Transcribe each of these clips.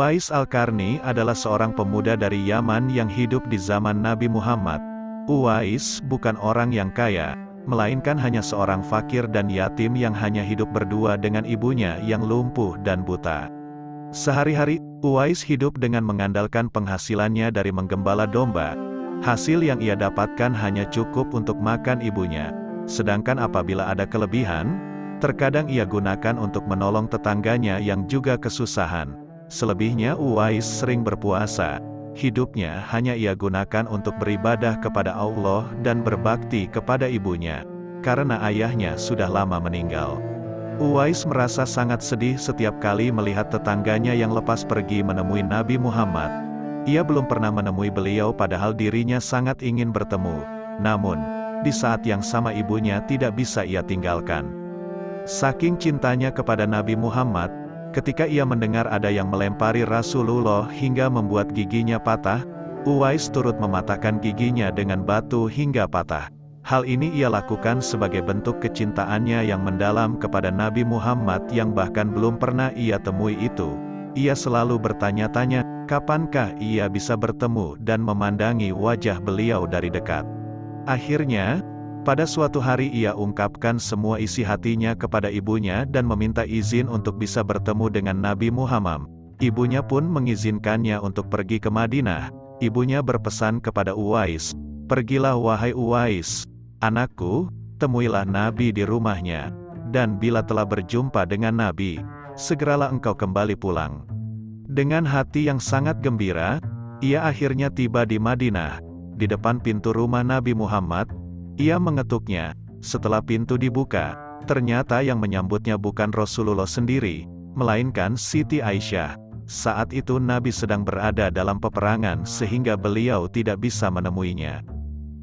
Uwais Al-Qarni adalah seorang pemuda dari Yaman yang hidup di zaman Nabi Muhammad. Uwais bukan orang yang kaya, melainkan hanya seorang fakir dan yatim yang hanya hidup berdua dengan ibunya yang lumpuh dan buta. Sehari-hari, Uwais hidup dengan mengandalkan penghasilannya dari menggembala domba. Hasil yang ia dapatkan hanya cukup untuk makan ibunya. Sedangkan apabila ada kelebihan, terkadang ia gunakan untuk menolong tetangganya yang juga kesusahan. Selebihnya Uwais sering berpuasa. Hidupnya hanya ia gunakan untuk beribadah kepada Allah dan berbakti kepada ibunya, karena ayahnya sudah lama meninggal. Uwais merasa sangat sedih setiap kali melihat tetangganya yang lepas pergi menemui Nabi Muhammad. Ia belum pernah menemui beliau padahal dirinya sangat ingin bertemu. Namun, di saat yang sama ibunya tidak bisa ia tinggalkan. Saking cintanya kepada Nabi Muhammad, ketika ia mendengar ada yang melempari Rasulullah hingga membuat giginya patah, Uwais turut mematahkan giginya dengan batu hingga patah. Hal ini ia lakukan sebagai bentuk kecintaannya yang mendalam kepada Nabi Muhammad yang bahkan belum pernah ia temui itu. Ia selalu bertanya-tanya, kapankah ia bisa bertemu dan memandangi wajah beliau dari dekat. Akhirnya, pada suatu hari ia ungkapkan semua isi hatinya kepada ibunya dan meminta izin untuk bisa bertemu dengan Nabi Muhammad. Ibunya pun mengizinkannya untuk pergi ke Madinah. Ibunya berpesan kepada Uwais, "Pergilah wahai Uwais, anakku, temuilah Nabi di rumahnya. Dan bila telah berjumpa dengan Nabi, segeralah engkau kembali pulang." Dengan hati yang sangat gembira, ia akhirnya tiba di Madinah. Di depan pintu rumah Nabi Muhammad, ia mengetuknya. Setelah pintu dibuka, ternyata yang menyambutnya bukan Rasulullah sendiri, melainkan Siti Aisyah. Saat itu Nabi sedang berada dalam peperangan sehingga beliau tidak bisa menemuinya.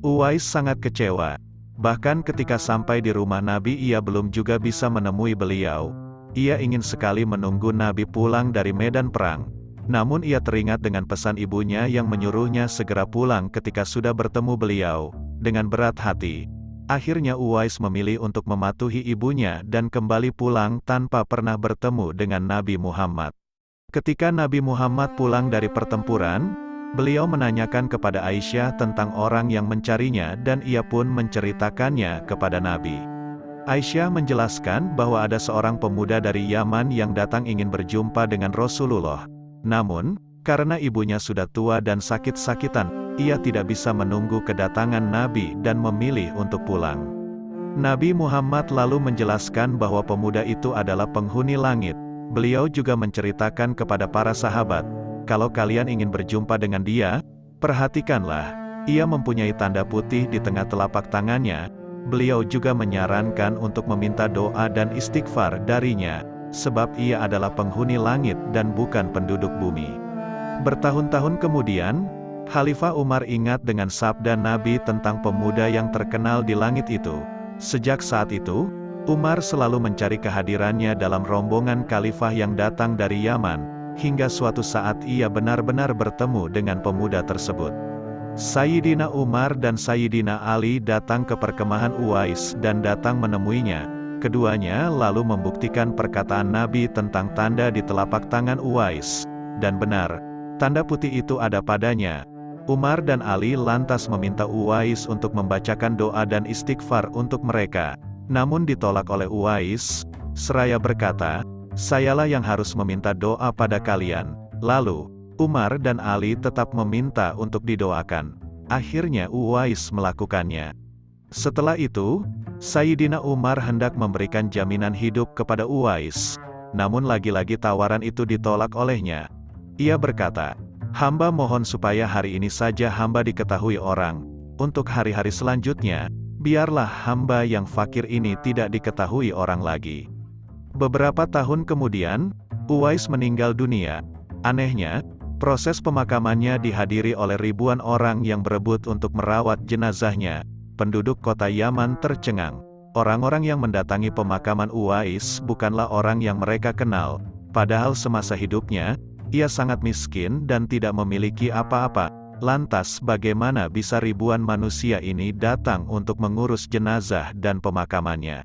Uwais sangat kecewa. Bahkan ketika sampai di rumah Nabi ia belum juga bisa menemui beliau. Ia ingin sekali menunggu Nabi pulang dari medan perang. Namun ia teringat dengan pesan ibunya yang menyuruhnya segera pulang ketika sudah bertemu beliau. Dengan berat hati, akhirnya Uwais memilih untuk mematuhi ibunya dan kembali pulang tanpa pernah bertemu dengan Nabi Muhammad. Ketika Nabi Muhammad pulang dari pertempuran, beliau menanyakan kepada Aisyah tentang orang yang mencarinya dan ia pun menceritakannya kepada Nabi. Aisyah menjelaskan bahwa ada seorang pemuda dari Yaman yang datang ingin berjumpa dengan Rasulullah. Namun, karena ibunya sudah tua dan sakit-sakitan, ia tidak bisa menunggu kedatangan Nabi dan memilih untuk pulang. Nabi Muhammad lalu menjelaskan bahwa pemuda itu adalah penghuni langit. Beliau juga menceritakan kepada para sahabat, kalau kalian ingin berjumpa dengan dia, perhatikanlah, ia mempunyai tanda putih di tengah telapak tangannya. Beliau juga menyarankan untuk meminta doa dan istighfar darinya, sebab ia adalah penghuni langit dan bukan penduduk bumi. Bertahun-tahun kemudian, Khalifah Umar ingat dengan sabda Nabi tentang pemuda yang terkenal di langit itu. Sejak saat itu, Umar selalu mencari kehadirannya dalam rombongan khalifah yang datang dari Yaman, hingga suatu saat ia benar-benar bertemu dengan pemuda tersebut. Sayyidina Umar dan Sayyidina Ali datang ke perkemahan Uwais dan datang menemuinya. Keduanya lalu membuktikan perkataan Nabi tentang tanda di telapak tangan Uwais. Dan benar, tanda putih itu ada padanya. Umar dan Ali lantas meminta Uwais untuk membacakan doa dan istighfar untuk mereka. Namun ditolak oleh Uwais, seraya berkata, "Sayalah yang harus meminta doa pada kalian." Lalu, Umar dan Ali tetap meminta untuk didoakan. Akhirnya Uwais melakukannya. Setelah itu, Sayyidina Umar hendak memberikan jaminan hidup kepada Uwais. Namun lagi-lagi tawaran itu ditolak olehnya. Ia berkata, "Hamba mohon supaya hari ini saja hamba diketahui orang. Untuk hari-hari selanjutnya, biarlah hamba yang fakir ini tidak diketahui orang lagi." Beberapa tahun kemudian, Uwais meninggal dunia. Anehnya, proses pemakamannya dihadiri oleh ribuan orang yang berebut untuk merawat jenazahnya. Penduduk kota Yaman tercengang. Orang-orang yang mendatangi pemakaman Uwais bukanlah orang yang mereka kenal. Padahal semasa hidupnya, ia sangat miskin dan tidak memiliki apa-apa. Lantas bagaimana bisa ribuan manusia ini datang untuk mengurus jenazah dan pemakamannya?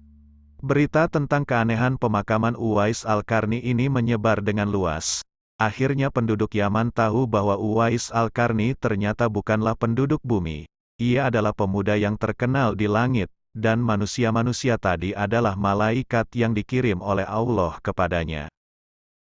Berita tentang keanehan pemakaman Uwais Al-Qarni ini menyebar dengan luas. Akhirnya penduduk Yaman tahu bahwa Uwais Al-Qarni ternyata bukanlah penduduk bumi. Ia adalah pemuda yang terkenal di langit, dan manusia-manusia tadi adalah malaikat yang dikirim oleh Allah kepadanya.